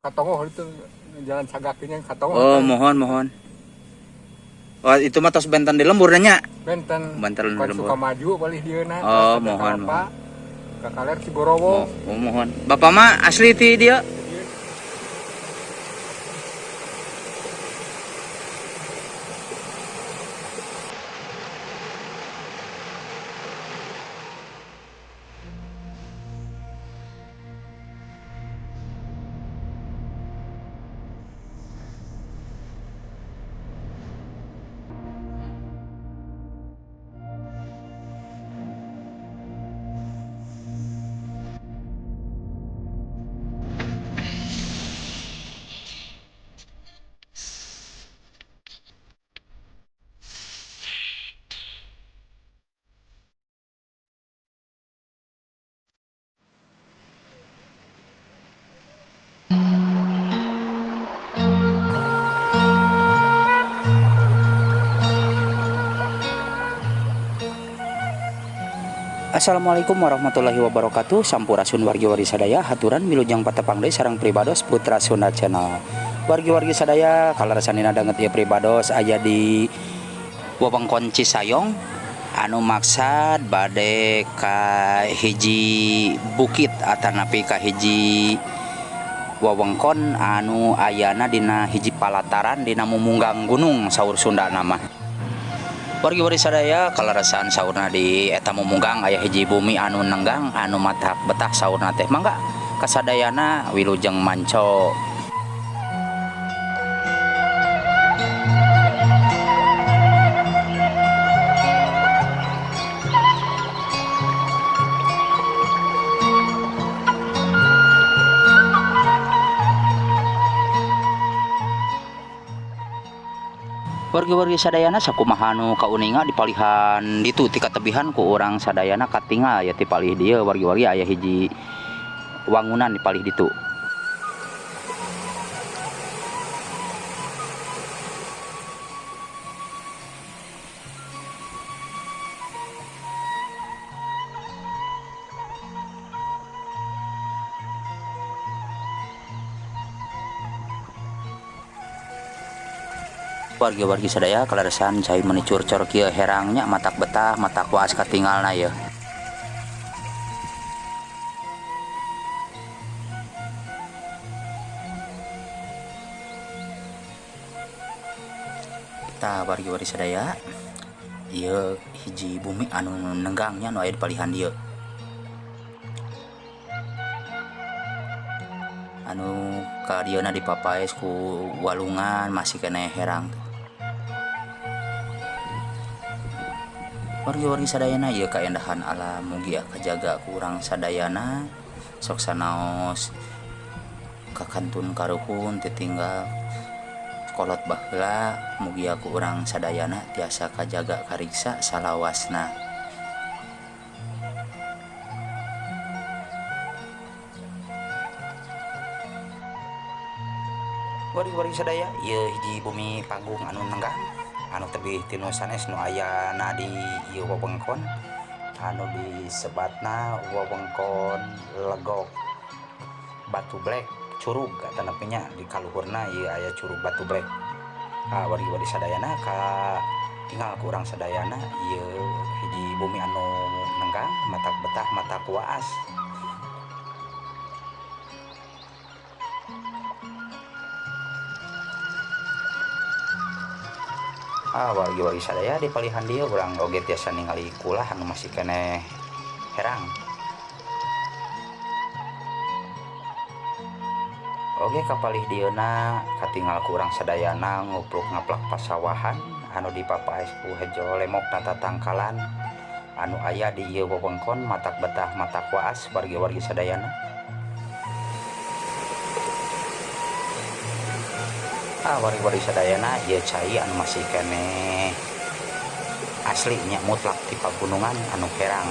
Katongo itu jalan Sagakinya Katongo. Oh, mohon. Oh, itu mah tos benten di lembur nya. Benten. Benten di lembur. Suka maju balik dieuna. Oh, mohon. Kakaler Cigorowo. Oh, mohon. Bapak mah asli ti dia. Assalamualaikum warahmatullahi wabarakatuh. Sampurasun wargi-wargi sadaya, haturan milujeng patepang deui sareng pribados Putra Sunda Channel. Wargi-wargi sadaya, kalarasanina danget ieu pribados aya di wewengkon Cisayong anu maksad bade ka hiji bukit atanapi ka hiji wewengkon anu ayana dina hiji palataran dina mumunggang gunung saur Sunda nama. Wargi-wargi sadaya, kalarasan saurna di eta mumunggang aya hiji bumi anu nenggang anu matak betah saurna teh mangga kasadayana wilujeng manco. Wargi-wargi sadayana sakumaha anu kauninga dipalihan ditu ti katebihan ku urang sadayana katingal ya ti palih dieu wargi-wargi aya hiji wangunan dipalih ditu. Wargi-wargi sadaya, kalarasan cai menicur cor kieu herangnya matak betah matak waas katingalna ya. Kita wargi-wargi sadaya, ieu hiji bumi anu nenggangnya nu aya di palihan dieu. Anu ka dieuna dipapaes ku walungan masih kene herang. Wargi-wargi sadayana ieu kaendahan alam mugi kajaga ku urang sadayana sok sanaos kakantun karuhun titinggal kolot baheula mugi ku urang sadayana tiasa kajaga kariksa salawasna. Wargi-wargi sadaya, ieu hiji bumi panggung anu nenggang anu tebih tinu sanes nu ayana di ieu wewengkon anu disebatna wewengkon Legok Batu Black Curug atanapinya di kaluhurna ieu aya Curug Batu Black. Wargi-wargi sadayana ka tinggal ku urang sadayana ieu hiji bumi anu nenggang matak betah matak waas. Wargi-wargi sadaya di palihan dia urang oge tiasa ningali kulah anu masih kene herang. Oge kapalih dieuna katinggal ku urang sadayana ngupluk ngaplak pasawahan anu dipapaes ku hejo lemok tatangkalan anu aya di ieu wewengkon matak betah matak waas wargi-wargi sadayana. Wargi-wargi sadayana ieu cai anu masih kene aslinya mutlak di pagunungan anu herang.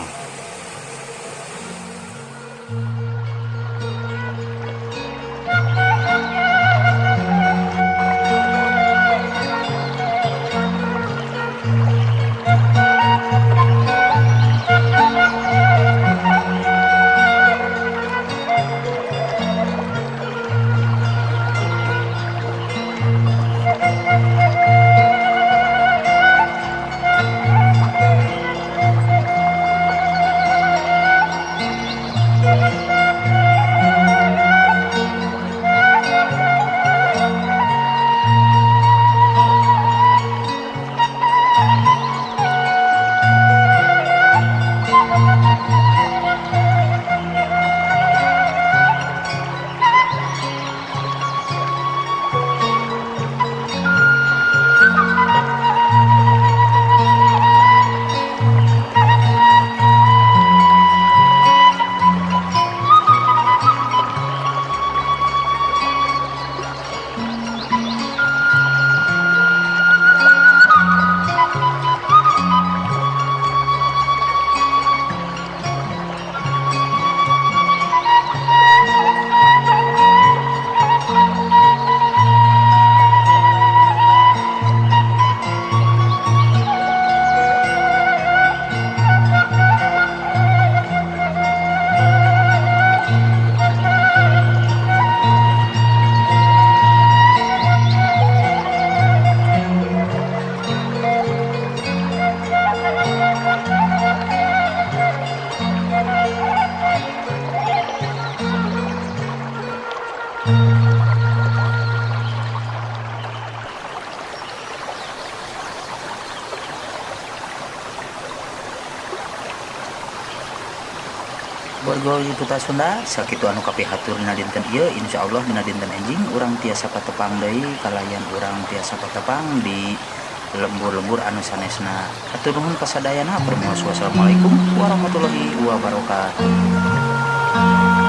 warga Putra Sunda sakitu anu kapihatur dina dinten ieu insyaallah dina dinten enjing urang tiasa patepang deui kalayan urang tiasa patepang di lembur-lembur anu sanesna. Hatur nuhun kasadayana. Wassalamualaikum warahmatullahi wabarakatuh.